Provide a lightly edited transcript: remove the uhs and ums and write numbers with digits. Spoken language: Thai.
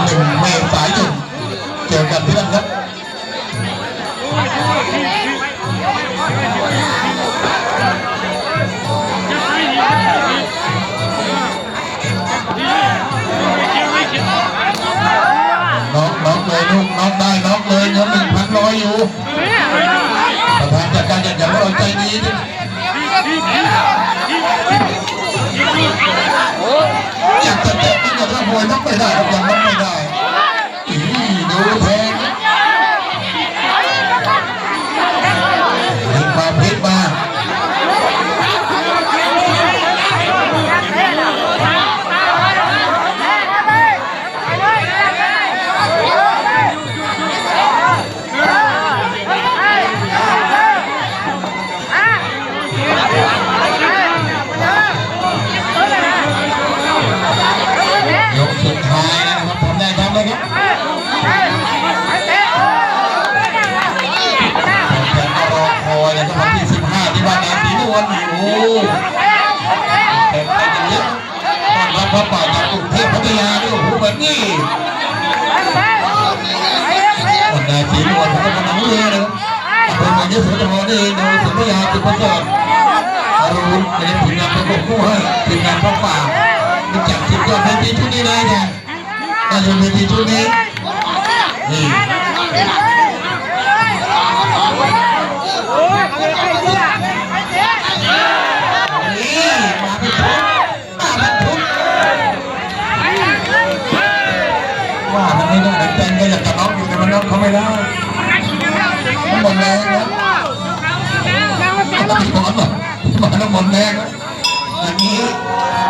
1 เมษายนเจอกันที่นั่นครับน็อกเลยลูกน็อกได้น็อกเลยเงิน1,000รออยู่ประธานจัดการอย่างอย่างเราใจดีอยากจะเตะนี่ก็ถ้ามวยน็อกไม่ได้ครับยังน็อกไม่ได้ดูแพงมีความพลิกมายกสุดท้ายนะครับทำได้ทำเลยครับจะรอคอยนะครับวันที่15ที่บ้านนาศรีนวลโอ้แต่ไปอย่างนี้ต้อนรับพระป่าจากกรุงเทพพัทยาด้วยโอ้โหแบบนี้วันนาศรีนวลเขาก็กำลังเรือเลยเป็นวันที่สุดท้ายนี่ดูสุริยาจุดประเสริฐอรุณเป็นทีมงานประกบคู่ให้ทีมงานพระป่ารู้จักทีมยอดเวทีชุดนี้ได้ไงมาอยู่เวทีชุดนี้นี่มาเป็นทุกว่ามันไม่ได้แต่งก็อยากจะน็อกอยู่แต่มันน็อกเขาไม่ได้มันหมดแรงนะมันต้องถอนหมดมันต้องหมดแรงนะอย่างนี้